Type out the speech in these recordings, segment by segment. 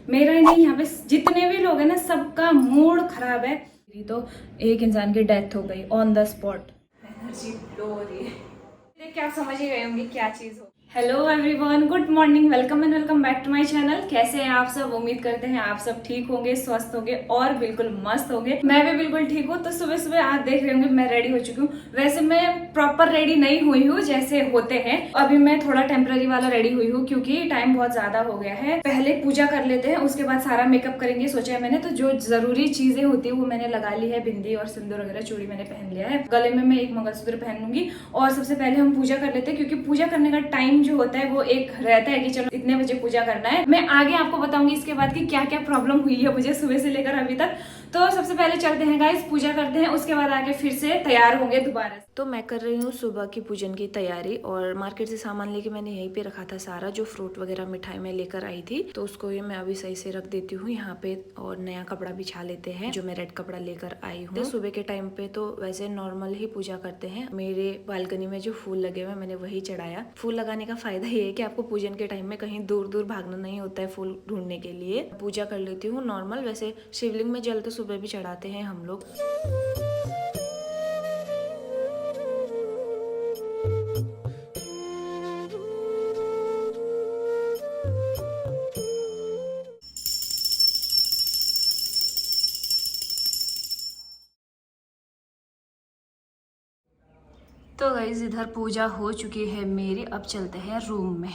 मेरा ही नहीं, यहाँ पे जितने भी लोग हैं ना सबका मूड खराब है। तो एक इंसान की डेथ हो गई on the spot. Energy low हो रही है। देख के आप समझ ही गए होंगे क्या चीज हो। Hello everyone, good morning, welcome and welcome back to my channel. कैसे हैं आप सब? उम्मीद करते हैं आप सब ठीक होंगे, स्वस्थ होंगे और बिल्कुल मस्त होंगे। मैं भी बिल्कुल ठीक हूँ। तो सुबह सुबह आप देख रहे होंगे मैं रेडी हो चुकी हूँ। वैसे मैं प्रॉपर रेडी नहीं हुई हूँ जैसे होते हैं, अभी मैं थोड़ा टेम्पररी वाला रेडी हुई हूँ क्योंकि टाइम बहुत ज्यादा हो गया है। पहले पूजा कर लेते हैं, उसके बाद सारा मेकअप करेंगे सोचा है मैंने। तो जो जरूरी चीजें होती है वो मैंने लगा ली है, बिंदी और सिंदूर वगैरह, चूड़ी मैंने पहन लिया है, गले में मैं एक मंगलसूत्र पहन लूंगी। और सबसे पहले हम पूजा कर लेते हैं क्योंकि पूजा करने का टाइम जो होता है वो एक रहता है कि चलो इतने बजे पूजा करना है। मैं आगे आपको बताऊंगी इसके बाद कि क्या क्या प्रॉब्लम हुई है मुझे सुबह से लेकर अभी तक। तो सबसे पहले चलते हैं गाइस, पूजा करते हैं, उसके बाद आके फिर से तैयार होंगे दोबारा। तो मैं कर रही हूँ सुबह की पूजन की तैयारी और मार्केट से सामान लेके मैंने यहीं पे रखा था सारा, जो फ्रूट वगैरह मिठाई में लेकर आई थी। तो उसको ये मैं अभी सही से रख देती हूँ यहाँ पे और नया कपड़ा बिछा लेते हैं जो मैं रेड कपड़ा लेकर आई हूँ। तो सुबह के टाइम पे तो वैसे नॉर्मल ही पूजा करते हैं। मेरे बालकनी में जो फूल लगे हुए मैंने वही चढ़ाया। फूल लगाने का फायदा ये है कि आपको पूजन के टाइम में कहीं दूर दूर भागना नहीं होता है फूल ढूंढने के लिए। पूजा कर लेती हूँ नॉर्मल। वैसे शिवलिंग में जल तो सुबह भी चढ़ाते हैं हम लोग। तो गाइस इधर पूजा हो चुकी है मेरी, अब चलते हैं रूम में।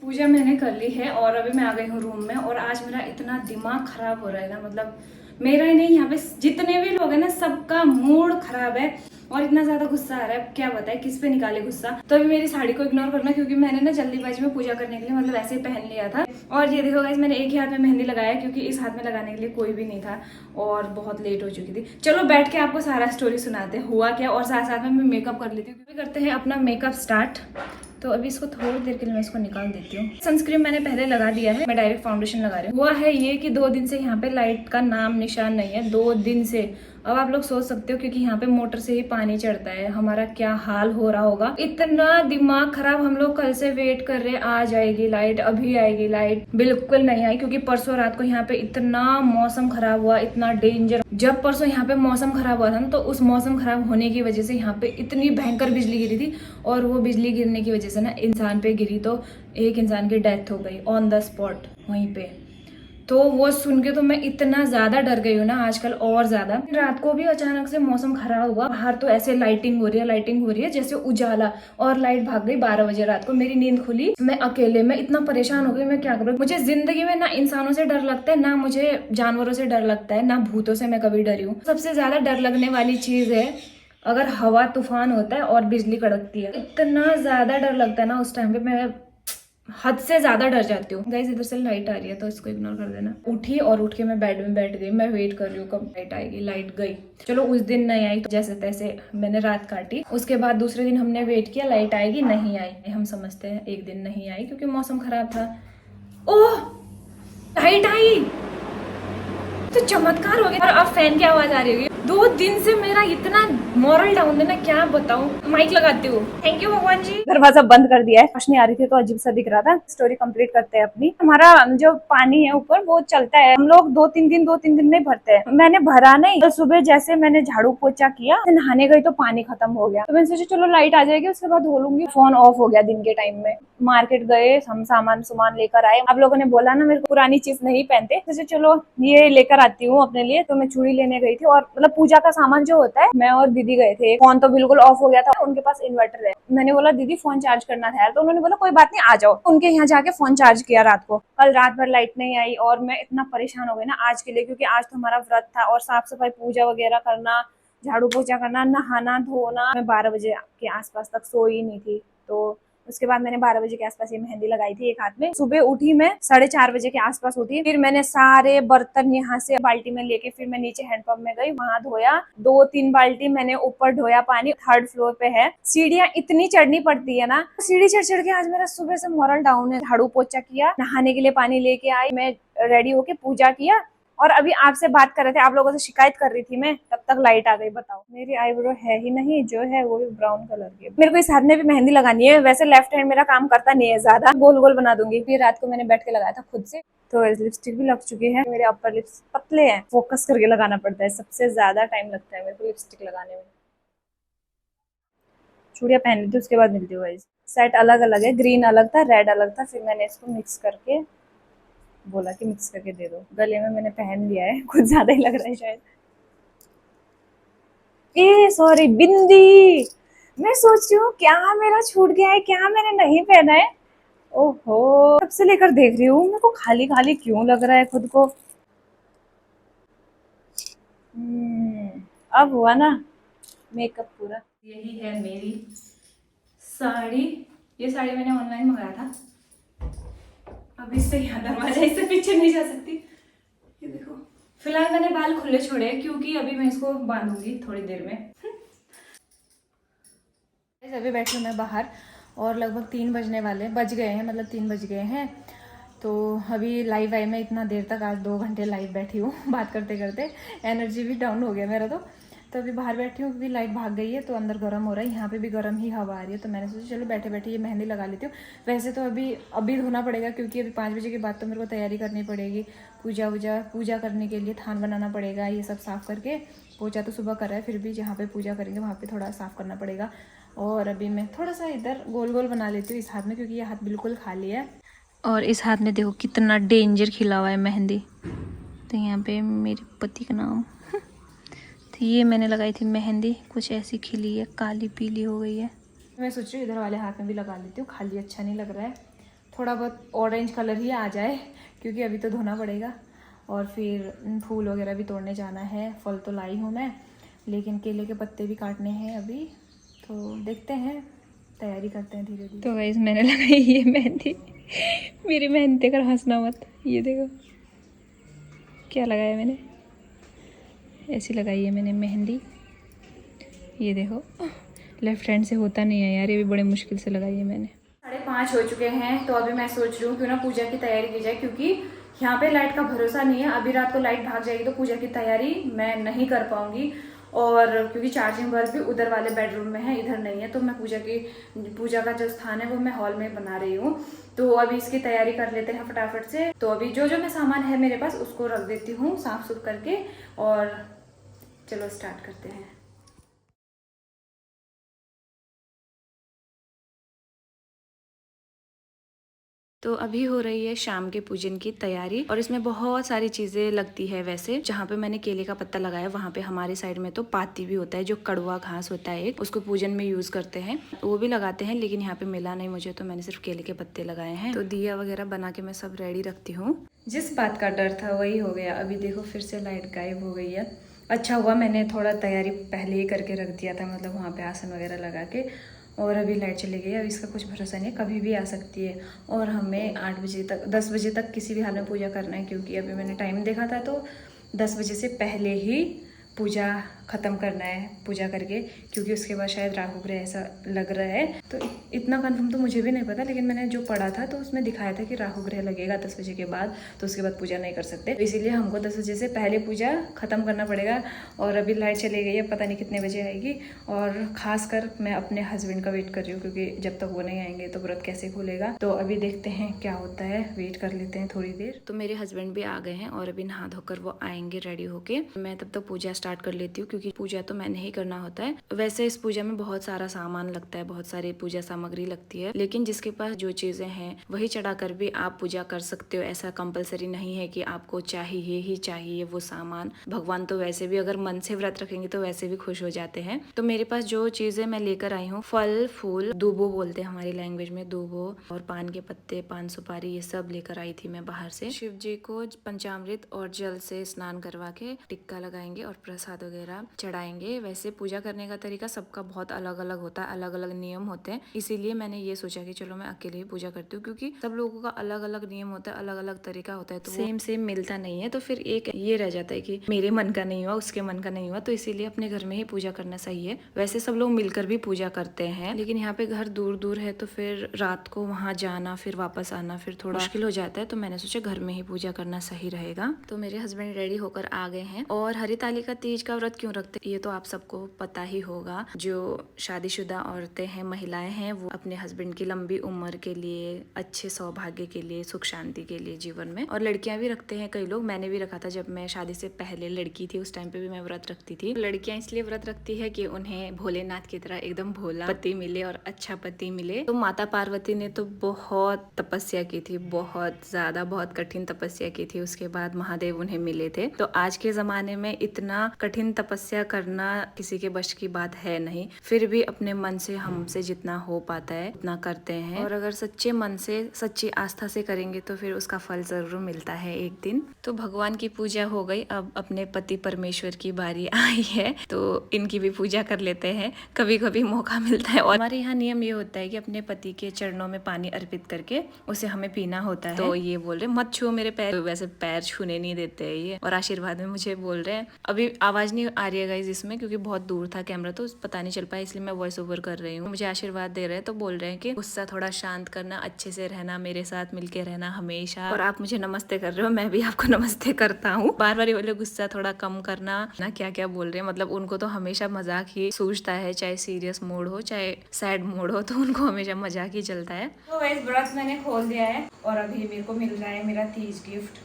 पूजा मैंने कर ली है और अभी मैं आ गई हूँ रूम में। और आज मेरा इतना दिमाग खराब हो रहा है ना, मतलब मेरा ही नहीं, यहाँ पे जितने भी लोग हैं ना सबका मूड खराब है और इतना ज्यादा गुस्सा आ रहा है, क्या बताए किस पे निकाले गुस्सा। तो अभी मेरी साड़ी को इग्नोर करना क्योंकि मैंने ना जल्दीबाजी में पूजा करने के लिए मतलब ऐसे ही पहन लिया था। और ये देखो गाइस, मैंने एक ही हाथ में मेहंदी लगाया क्योंकि इस हाथ में लगाने के लिए कोई भी नहीं था और बहुत लेट हो चुकी थी। चलो बैठ के आपको सारा स्टोरी सुनाते हुआ क्या, और साथ साथ में मैं मेकअप कर लेती हूँ। करते हैं अपना मेकअप स्टार्ट। तो अभी इसको थोड़ी देर के लिए मैं इसको निकाल देती हूँ। सनस्क्रीन मैंने पहले लगा दिया है, मैं डायरेक्ट फाउंडेशन लगा रही हूँ। हुआ है ये कि 2 दिन से यहाँ पे लाइट का नाम निशान नहीं है, 2 दिन से। अब आप लोग सोच सकते हो क्योंकि यहाँ पे मोटर से ही पानी चढ़ता है, हमारा क्या हाल हो रहा होगा। इतना दिमाग खराब। हम लोग कल से वेट कर रहे, आ जाएगी लाइट, अभी आएगी लाइट, बिल्कुल नहीं आई। क्योंकि परसों रात को यहाँ पे इतना मौसम खराब हुआ, इतना डेंजर। जब परसों यहाँ पे मौसम खराब हुआ था ना, तो उस मौसम खराब होने की वजह से यहाँ पे इतनी भयंकर बिजली गिरी थी और वो बिजली गिरने की वजह से ना इंसान पे गिरी, तो एक इंसान की डेथ हो गई ऑन द स्पॉट वहीं पे। तो वो सुन के तो मैं इतना ज्यादा डर गई हूँ ना आजकल, और ज्यादा। रात को भी अचानक से मौसम खराब हुआ, बाहर तो ऐसे लाइटिंग हो रही है जैसे उजाला, और लाइट भाग गई 12 बजे रात को। मेरी नींद खुली, मैं अकेले, मैं इतना परेशान हो गई, मैं क्या करूँ। मुझे जिंदगी में ना इंसानों से डर लगता है, ना मुझे जानवरों से डर लगता है, ना भूतों से मैं कभी डरी हूँ। सबसे ज्यादा डर लगने वाली चीज है अगर हवा तूफान होता है और बिजली कड़कती है। इतना ज्यादा डर लगता है ना उस टाइम पे, मैं हद से ज्यादा डर जाती हूँ। गाइस इधर से लाइट आ रही है तो इसको इग्नोर कर देना। उठी और उठ के मैं बेड में बैठ गई, मैं वेट कर रही हूँ कब लाइट आएगी। लाइट गई, चलो उस दिन नहीं आई तो जैसे तैसे मैंने रात काटी। उसके बाद दूसरे दिन हमने वेट किया, लाइट आएगी, नहीं आई। हम समझते हैं एक दिन नहीं आई क्योंकि मौसम खराब था। ओह, लाइट आई तो चमत्कार हो गया। और अब फैन की आवाज आ रही होगी। 2 दिन से मेरा इतना मॉरल डाउन है ना, क्या बताऊं। माइक लगाती हूँ, थैंक यू भगवान जी। दरवाजा बंद कर दिया है, रोशनी आ रही थी तो अजीब सा दिख रहा था। स्टोरी कंप्लीट करते हैं अपनी। हमारा जो पानी है ऊपर वो चलता है, हम लोग 2-3 दिन में भरते हैं। मैंने भरा नहीं, तो सुबह जैसे मैंने झाड़ू पोछा किया, नहाने गई तो पानी खत्म हो गया। तो मैंने सोचा चलो लाइट आ जाएगी उसके बाद धो लूंगी। फोन ऑफ हो गया दिन के टाइम में। मार्केट गए, हम सामान लेकर आए। आप लोगों ने बोला ना मेरे को पुरानी चीज नहीं पहनते, तो चलो ये लेकर आती हूँ अपने लिए। तो मैं चूड़ी लेने गई थी और मतलब पूजा का सामान जो होता है, मैं और दीदी गए थे। फोन तो बिल्कुल ऑफ हो गया था, उनके पास इन्वर्टर है। मैंने बोला दीदी फोन चार्ज करना था यार, तो उन्होंने बोला कोई बात नहीं आ जाओ। उनके यहाँ जाके फोन चार्ज किया रात को। कल रात भर लाइट नहीं आई और मैं इतना परेशान हो गई ना आज के लिए, क्योंकि आज तो हमारा व्रत था और साफ सफाई पूजा वगैरह करना, झाड़ू पोछा करना, नहाना धोना। मैं 12 बजे के आसपास तक सोई नहीं थी। तो उसके बाद मैंने 12 बजे के आसपास ये मेहंदी लगाई थी एक हाथ में। सुबह उठी मैं 4:30 बजे के आसपास उठी। फिर मैंने सारे बर्तन यहाँ से बाल्टी में लेके फिर मैं नीचे हैंडपंप में गई, वहां धोया। 2-3 बाल्टी मैंने ऊपर ढोया पानी। 3rd फ्लोर पे है, सीढ़ियाँ इतनी चढ़नी पड़ती है ना, सीढ़ी चढ़ चढ़ के आज मेरा सुबह से मॉरल डाउन है। झाड़ू पोछा किया, नहाने के लिए पानी लेके आई, मैं रेडी होके पूजा किया और अभी आपसे बात कर रहे थे, आप लोगों से शिकायत कर रही थी मैं, तब तक लाइट आ गई। बताओ, मेरी आईब्रो है ही नहीं, जो है वो भी ब्राउन कलर की। मेरे को इस हाथ में भी मेहंदी लगानी है, वैसे लेफ्ट हैंड मेरा काम करता नहीं है ज्यादा, गोल गोल बना दूंगी। फिर रात को मैंने बैठ के लगाया था खुद से, तो लिपस्टिक भी लग चुकी है। मेरे अपर लिप्स पतले हैं, फोकस करके लगाना पड़ता है, सबसे ज्यादा टाइम लगता है मेरे को लिपस्टिक लगाने में। चूड़ियां पहन ली थी, उसके बाद मिलती हूँ गाइस। सेट अलग अलग है, ग्रीन अलग था, रेड अलग था, फिर मैंने इसको मिक्स करके बोला कि मिक्स करके दे दो। गले में मैंने पहन लिया है, कुछ ज्यादा ही लग रहा है शायद। ए सॉरी, बिंदी। मैं सोच रही हूँ क्या मेरा छूट गया है, क्या मैंने नहीं पहना है। ओहो, तब से लेकर देख रही हूँ, मेरे को खाली खाली क्यों लग रहा है खुद को। अब हुआ ना मेकअप पूरा। यही है मेरी साड़ी। ये साड़ी मैंने ऑनलाइन मंगाया था। अब इससे यहाँ दरवाजा, इससे पीछे नहीं जा सकती। ये देखो, फिलहाल मैंने बाल खुले छोड़े क्योंकि अभी मैं इसको बांधूंगी थोड़ी देर में। अभी बैठी हूँ मैं बाहर और लगभग 3 बज गए हैं, मतलब 3 बज गए हैं। तो अभी लाइव आई मैं इतना देर तक, आज 2 घंटे लाइव बैठी हूँ बात करते करते। एनर्जी भी डाउन हो गया मेरा तो अभी बाहर बैठी हूँ क्योंकि लाइट भाग गई है, तो अंदर गर्म हो रहा है, यहाँ पे भी गर्म ही हवा आ रही है। तो मैंने सोचा चलो बैठे बैठे ये मेहंदी लगा लेती हूँ। वैसे तो अभी धोना पड़ेगा क्योंकि अभी 5 बजे के बाद तो मेरे को तैयारी करनी पड़ेगी, पूजा करने के लिए थान बनाना पड़ेगा, ये सब साफ़ करके। पोछा तो सुबह करा है, फिर भी जहाँ पे पूजा करेंगे वहाँ पे थोड़ा साफ़ करना पड़ेगा। और अभी मैं थोड़ा सा इधर गोल गोल बना लेती हूँ इस हाथ में, क्योंकि ये हाथ बिल्कुल खाली है। और इस हाथ में देखो कितना डेंजर खिला हुआ है मेहंदी। तो यहाँ पे मेरे पति का नाम तो ये मैंने लगाई थी मेहंदी, कुछ ऐसी खिली है, काली पीली हो गई है। मैं सोच रही हूँ इधर वाले हाथ में भी लगा लेती हूँ, खाली अच्छा नहीं लग रहा है। थोड़ा बहुत ऑरेंज कलर ही आ जाए, क्योंकि अभी तो धोना पड़ेगा। और फिर फूल वगैरह भी तोड़ने जाना है। फल तो लाई हूँ मैं, लेकिन केले के पत्ते भी काटने हैं अभी। तो देखते हैं, तैयारी करते हैं धीरे धीरे। तो गाइस मैंने लगाई ये मेहंदी। मेरी मेहंदी देखकर हंसना मत, ये देखो क्या लगाया मैंने, ऐसी लगाई है मैंने मेहंदी। ये देखो, लेफ्ट हैंड से होता नहीं है यार, ये भी बड़े मुश्किल से लगाई है मैंने। 5:30 हो चुके हैं, तो अभी मैं सोच रही हूँ क्यों ना पूजा की तैयारी की जाए, क्योंकि यहाँ पे लाइट का भरोसा नहीं है। अभी रात को लाइट भाग जाएगी तो पूजा की तैयारी मैं नहीं कर पाऊंगी। और क्योंकि चार्जिंग बल्ब भी उधर वाले बेडरूम में है, इधर नहीं है, तो मैं पूजा का जो स्थान है वो मैं हॉल में बना रही हूँ। तो अभी इसकी तैयारी कर लेते हैं फटाफट से। तो अभी जो मैं सामान है मेरे पास उसको रख देती हूँ साफ सुथ करके, और चलो स्टार्ट करते हैं। तो अभी हो रही है शाम के पूजन की तैयारी, और इसमें बहुत सारी चीजें लगती है। वैसे जहाँ पे मैंने केले का पत्ता लगाया वहाँ पे हमारे साइड में तो पाती भी होता है, जो कड़वा घास होता है, उसको पूजन में यूज करते हैं, वो भी लगाते हैं, लेकिन यहाँ पे मिला नहीं मुझे, तो मैंने सिर्फ केले के पत्ते लगाए हैं। तो दिया वगैरह बना के मैं सब रेडी रखती हूँ। जिस बात का डर था वही हो गया। अभी देखो फिर से लाइट गायब हो गई है। अच्छा हुआ मैंने थोड़ा तैयारी पहले ही करके रख दिया था, मतलब वहाँ पे आसन वगैरह लगा के। और अभी लाइट चली गई है, अब इसका कुछ भरोसा नहीं है, कभी भी आ सकती है। और हमें 8 बजे तक 10 बजे तक किसी भी हाल में पूजा करना है, क्योंकि अभी मैंने टाइम देखा था तो 10 बजे से पहले ही पूजा ख़त्म करना है पूजा करके, क्योंकि उसके बाद शायद राहु ग्रह ऐसा लग रहा है। तो इतना कंफर्म तो मुझे भी नहीं पता, लेकिन मैंने जो पढ़ा था तो उसमें दिखाया था कि राहु ग्रह लगेगा 10 बजे के बाद, तो उसके बाद पूजा नहीं कर सकते। तो इसीलिए हमको 10 बजे से पहले पूजा ख़त्म करना पड़ेगा। और अभी लाइट चली गई है, पता नहीं कितने बजे आएगी। और ख़ासकर मैं अपने हस्बैंड का वेट कर रही हूँ, क्योंकि जब तक वो नहीं आएंगे तो व्रत कैसे खुलेगा। तो अभी देखते हैं क्या होता है, वेट कर लेते हैं थोड़ी देर। तो मेरे हस्बैंड भी आ गए हैं और अभी नहा धोकर वो आएंगे रेडी होके। मैं तब तक पूजा स्टार्ट कर लेती हूँ, क्योंकि पूजा तो मैंने ही करना होता है। वैसे इस पूजा में बहुत सारा सामान लगता है, बहुत सारी पूजा सामग्री लगती है, लेकिन जिसके पास जो चीजें हैं वही चढ़ाकर भी आप पूजा कर सकते हो। ऐसा कंपलसरी नहीं है कि आपको चाहिए ही चाहिए वो सामान। भगवान तो वैसे भी अगर मन से व्रत रखेंगे तो वैसे भी खुश हो जाते हैं। तो मेरे पास जो चीजें मैं लेकर आई हूँ, फल फूल, दूबो बोलते हैं हमारी लैंग्वेज में, दूबो और पान के पत्ते, पान सुपारी, ये सब लेकर आई थी मैं बाहर से। शिव जी को पंचामृत और जल से स्नान करवा के टिक्का लगाएंगे और प्रसाद वगैरह चढ़ाएंगे। वैसे पूजा करने का तरीका सबका बहुत अलग अलग होता है, अलग अलग नियम होते हैं, इसीलिए मैंने ये सोचा कि चलो मैं अकेले ही पूजा करती हूँ, क्योंकि सब लोगों का अलग अलग नियम होता है, अलग अलग तरीका होता है, तो सेम मिलता नहीं है। तो फिर एक ये रह जाता है कि मेरे मन का नहीं हुआ, उसके मन का नहीं हुआ, तो इसीलिए अपने घर में ही पूजा करना सही है। वैसे सब लोग मिलकर भी पूजा करते हैं, लेकिन यहाँ पे घर दूर दूर है, तो फिर रात को वहाँ जाना फिर वापस आना फिर थोड़ा मुश्किल हो जाता है, तो मैंने सोचा घर में ही पूजा करना सही रहेगा। तो मेरे हस्बैंड रेडी होकर आ गए हैं। और हरितालिका तीज का व्रत क्यों रखते हैं ये तो आप सबको पता ही होगा। जो शादीशुदा औरतें हैं, महिलाएं हैं, वो अपने हस्बैंड की लंबी उम्र के लिए, अच्छे सौभाग्य के लिए, सुख शांति के लिए जीवन में, और लड़कियां भी रखते हैं कई लोग। मैंने भी रखा था जब मैं शादी से पहले लड़की थी, उस टाइम पे भी मैं व्रत रखती थी। लड़कियां इसलिए व्रत रखती है कि उन्हें भोलेनाथ की तरह एकदम भोला पति मिले और अच्छा पति मिले। तो माता पार्वती ने तो बहुत तपस्या की थी, बहुत ज्यादा, बहुत कठिन तपस्या की थी, उसके बाद महादेव उन्हें मिले थे। तो आज के जमाने में इतना कठिन तपस्या करना किसी के बश की बात है नहीं, फिर भी अपने मन से हमसे जितना हो पाता है उतना करते हैं, और अगर सच्चे मन से, सच्ची आस्था से करेंगे तो फिर उसका फल जरूर मिलता है एक दिन। तो भगवान की पूजा हो गई, अब अपने पति परमेश्वर की बारी आई है, तो इनकी भी पूजा कर लेते हैं, कभी कभी मौका मिलता है। और हमारे यहाँ नियम ये होता है कि अपने पति के चरणों में पानी अर्पित करके उसे हमें पीना होता है। तो ये बोल रहे मत छुओ मेरे पैर, वैसे पैर छूने नहीं देते है ये, और आशीर्वाद में मुझे बोल रहे हैं। अभी आवाज नहीं आ रही है गाइस इसमें, क्योंकि बहुत दूर था कैमरा, तो पता नहीं चल पाया, इसलिए मैं वॉइस ओवर कर रही हूँ। मुझे आशीर्वाद दे रहे हैं, तो बोल रहे हैं कि गुस्सा थोड़ा शांत करना, अच्छे से रहना, मेरे साथ मिलके रहना हमेशा। और आप मुझे नमस्ते कर रहे हो, मैं भी आपको नमस्ते करता हूँ। बार बार ये बोले गुस्सा थोड़ा कम करना ना, क्या क्या बोल रहे हैं, मतलब उनको तो हमेशा मजाक ही सूझता है, चाहे सीरियस मूड हो चाहे सैड मूड हो, तो उनको हमेशा मजाक ही चलता है। तो इस व्रत मैंने खोल दिया है, और अभी मेरे को मिल रहा है मेरा तीज गिफ्ट।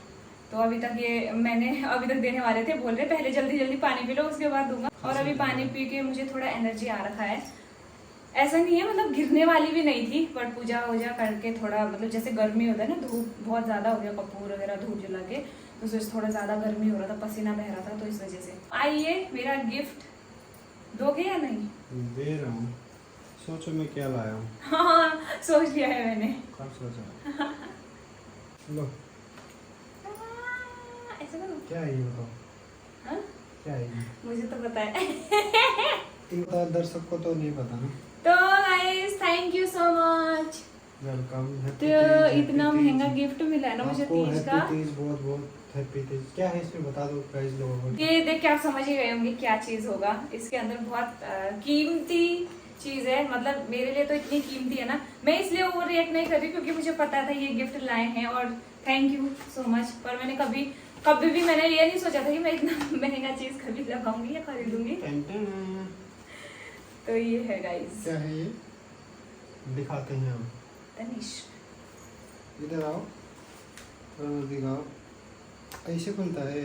तो अभी तक ये मैंने अभी तक देने वाले थे, बोल रहे पहले जल्दी जल्दी पानी पी लो उसके बाद दूंगा, और अभी पानी पी के मुझे थोड़ा एनर्जी आ रखा है। ऐसा नहीं है, मतलब गिरने वाली भी नहीं थी, बट पूजा वूजा करके थोड़ा, मतलब जैसे गर्मी होता है ना, धूप बहुत ज्यादा हो गया, कपूर वगैरह धूप जला के, तो उससे थोड़ा ज्यादा गर्मी हो रहा था, पसीना बह रहा था, तो इस वजह से। आइए, मेरा गिफ्ट दोगे या नहीं? दे रहा हूँ, सोचो मैं क्या लाया हूँ। हाँ, सोच लिया है मैंने। कब सोचा? लो। ऐसा करो। क्या है ये बताओ? हाँ? क्या है ये? मुझे तो पता है। दर्शक को तो नहीं पता ना। तो guys, thank you so much. Welcome. तो इतना महंगा गिफ्ट मिला है ना मुझे तीज का। तीज बहुत बहुत हैप्पी तीज। क्या है इसमें बता दो गाइस लोगों को। ये देख के आप समझ ही गए होंगे क्या चीज होगा। इसके अंदर बहुत कीमती चीज है, मतलब मेरे लिए तो इतनी कीमती है ना, मैं इसलिए ओवर रिएक्ट नहीं कर रही क्योंकि मुझे पता था ये गिफ्ट लाए हैं, और थैंक यू सो मच। पर मैंने कभी भी मैंने ये नहीं सोचा था कि मैं इतना महंगा चीज कभी लगाऊंगी या खरीदूंगी। तो ये है गाइस। क्या है ये? दिखाते हैं हम। तनिष्क, इधर आओ, दिखाओ। ऐसे खुलता है।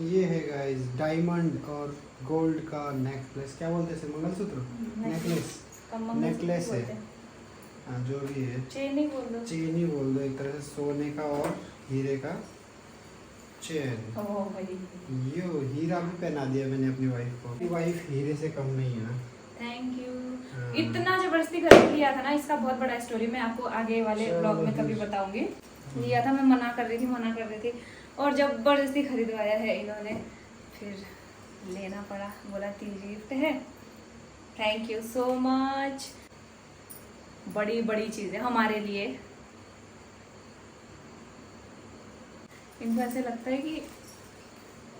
ये है गाइस डायमंड और गोल्ड का नेकलेस, क्या बोलते हैं, मंगलसूत्र, नेकलेस है। हाँ, जो भी है, चेन ही बोल दो, चेन ही बोल दो, एक तरह से सोने का और हीरे का चेन। यो हीरा भी पहना दिया मैंने अपनी वाइफ को। वाइफ हीरे से कम नहीं है ना। Thank you. इतना जबरदस्ती खरीद लिया था ना, इसका बहुत बड़ा स्टोरी मैं आपको आगे वाले ब्लॉग में कभी बताऊंगी। लिया था, मैं मना कर रही थी और जबरदस्ती खरीदवाया है इन्होंने, फिर लेना पड़ा, बोला तीज गिफ्ट है। Thank you so much. बड़ी बड़ी चीजें हमारे लिए। इनको ऐसे लगता है कि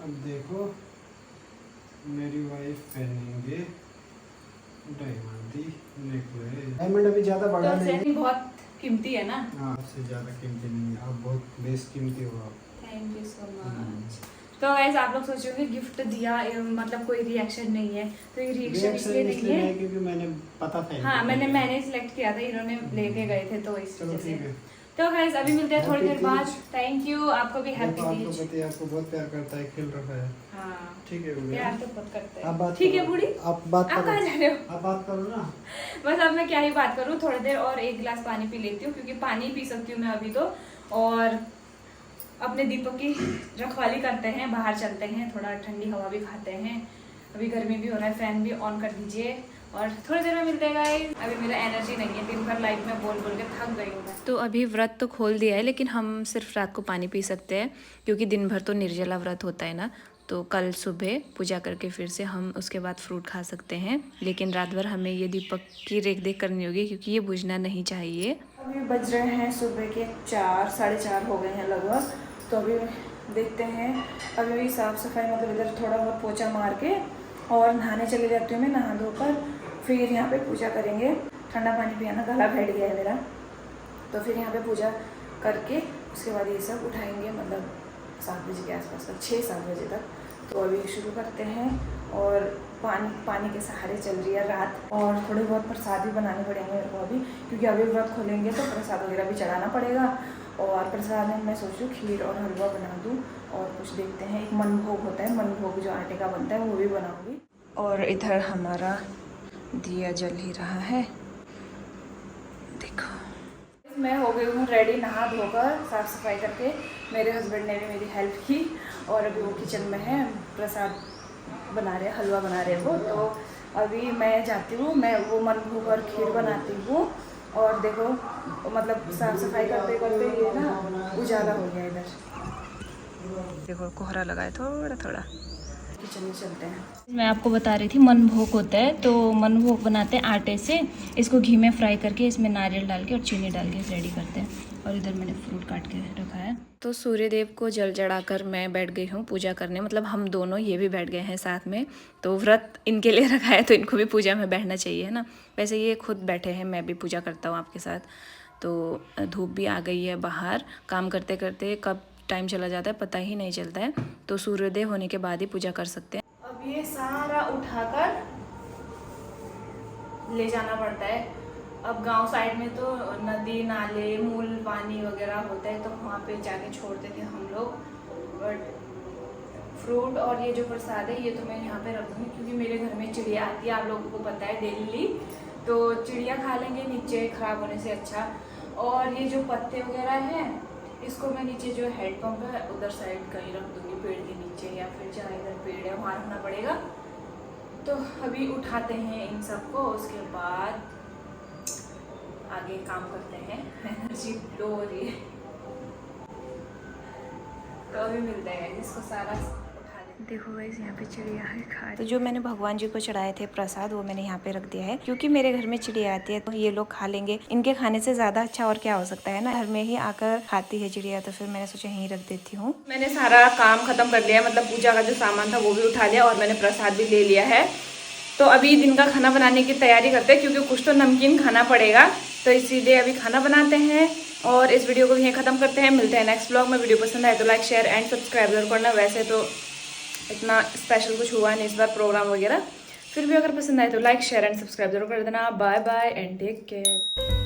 अब देखो मेरी वाइफ पहनेंगे डायमंड नेकलेस। डायमंड अभी ज्यादा बड़ा नहीं है, बहुत कीमती है ना। हाँ, उससे ज्यादा कीमती नहीं है, आप बहुत बेस कीमती हो आप। Thank you so much. तो ऐसे आप लोग सोचोगे गिफ्ट दिया मतलब कोई रिएक्शन नहीं है, तो ये रिएक्शन इसलिए नहीं है क्योंकि मैंने पता था। हाँ, मैंने सिलेक्ट किया था, इन्होंने लेके गए थे, तो इस वजह से। तो गाइस अभी मिलते हैं थोड़ी देर बाद। थैंक यू, आपको भी हैप्पी तीज। आपको बहुत प्यार करता है, खेल रहा है। हाँ ठीक है, प्यार तो बहुत करता है। ठीक है बूढ़ी, आप कहाँ जा रहे हो? आप बात करो ना। बस अब मैं क्या ही बात करूँ, थोड़ी देर और एक गिलास पानी पी लेती हूँ, क्योंकि पानी पी सकती हूँ मैं अभी तो। और अपने दीपक की रखवाली करते हैं, बाहर चलते हैं, थोड़ा ठंडी हवा भी खाते हैं। अभी गर्मी भी हो रहा है, फैन भी ऑन कर दीजिए। और थोड़ी देर में मिलते हैं गाइस। अभी मेरा एनर्जी नहीं है, दिन भर लाइफ में बोल बोल के थक गई हूँ मैं। तो अभी व्रत तो खोल दिया है, लेकिन हम सिर्फ रात को पानी पी सकते हैं क्योंकि दिन भर तो निर्जला व्रत होता है ना। तो कल सुबह पूजा करके फिर से हम उसके बाद फ्रूट खा सकते हैं, लेकिन रात भर हमें ये दीपक की रेख देख करनी होगी क्योंकि ये बुझना नहीं चाहिए। अभी बज रहे हैं सुबह के 4, 4:30 हो गए हैं लगभग। तो अभी देखते हैं, अभी साफ़ सफाई मतलब इधर थोड़ा बहुत पोछा मार के और नहाने चले जाती हूँ मैं, नहा धोकर फिर यहाँ पे पूजा करेंगे। ठंडा पानी पियाना, गला बैठ गया है मेरा। तो फिर यहाँ पे पूजा करके उसके बाद ये सब उठाएंगे, मतलब 7 बजे के आसपास तक, 6-7 बजे तक। तो अभी शुरू करते हैं। और पानी के सहारे चल रही है रात। और थोड़े बहुत प्रसाद भी बनाने पड़ेंगे मेरे को अभी, क्योंकि अभी व्रत खोलेंगे तो प्रसाद वगैरह भी चढ़ाना पड़ेगा। और प्रसाद में मैं सोच रही हूँ खीर और हलवा बना दूँ, और कुछ देखते हैं। एक मन भोग होता है, मन भोग जो आटे का बनता है वो भी बनाऊँगी। और इधर हमारा दिया जल ही रहा है, देखो। मैं हो गई हूँ रेडी, नहा धोकर साफ़ सफाई करके। मेरे हस्बैंड ने भी मेरी हेल्प की और अभी वो किचन में है, प्रसाद बना रहे, हलवा बना रहे वो। तो अभी मैं जाती हूँ, मैं वो मन भोग और खीर बनाती हूँ। और देखो मतलब साफ़ सफाई करते करते ये ना उजाला हो गया इधर, देखो कोहरा लगा है थोड़ा थोड़ा। किचन में चलते हैं। मैं आपको बता रही थी मन भोग होता है, तो मन भोग बनाते हैं आटे से। इसको घी में फ्राई करके इसमें नारियल डाल के और चीनी डाल के रेडी करते हैं। और इधर मैंने फ्रूट काट के रखा है। तो सूर्यदेव को जल चढ़ाकर मैं बैठ गई हूँ पूजा करने, मतलब हम दोनों, ये भी बैठ गए हैं साथ में। तो व्रत इनके लिए रखा है तो इनको भी पूजा में बैठना चाहिए, है ना। वैसे ये खुद बैठे हैं, मैं भी पूजा करता हूँ आपके साथ। तो धूप भी आ गई है बाहर, काम करते करते कब टाइम चला जाता है पता ही नहीं चलता है। तो सूर्योदय होने के बाद ही पूजा कर सकते हैं। अब ये सारा उठाकर ले जाना पड़ता है। अब गांव साइड में तो नदी नाले मूल पानी वगैरह होता है, तो वहाँ पे जाके छोड़ते थे हम लोग। बट फ्रूट और ये जो प्रसाद है ये तो मैं यहाँ पे रख दूँगी, क्योंकि मेरे घर में चिड़िया आती है, आप लोगों को पता है डेली। तो चिड़िया खा लेंगे नीचे ख़राब होने से अच्छा। और ये जो पत्ते वगैरह हैं इसको मैं नीचे जो हैंडपम्प है उधर साइड कहीं रख दूँगी, पेड़ के नीचे, या फिर जहाँ इधर पेड़ है वहाँ रखना पड़ेगा। तो अभी उठाते हैं इन सबको, उसके बाद आगे काम करते हैं। एनर्जी लो हो रही है, तो अभी मिलते हैं। इसको सारा उठा लेते। देखो गाइस यहाँ पे चिड़िया है खा। तो जो मैंने भगवान जी को चढ़ाए थे प्रसाद वो मैंने यहाँ पे रख दिया है, क्योंकि मेरे घर में चिड़िया आती है तो ये लोग खा लेंगे। इनके खाने से ज्यादा अच्छा और क्या हो सकता है ना, घर में ही आकर खाती है चिड़िया, तो फिर मैंने सोचा यहीं रख देती हूँ। मैंने सारा काम खत्म कर लिया, मतलब पूजा का जो सामान था वो भी उठा लिया और मैंने प्रसाद भी ले लिया है। तो अभी दिन का खाना बनाने की तैयारी करते हैं, क्योंकि कुछ तो नमकीन खाना पड़ेगा। तो इसीलिए अभी खाना बनाते हैं और इस वीडियो को यहीं ख़त्म करते हैं। मिलते हैं नेक्स्ट ब्लॉग में। वीडियो पसंद आए तो लाइक शेयर एंड सब्सक्राइब जरूर करना। वैसे तो इतना स्पेशल कुछ हुआ नहीं इस बार प्रोग्राम वगैरह, फिर भी अगर पसंद आए तो लाइक शेयर एंड सब्सक्राइब जरूर कर देना। Bye bye and take care.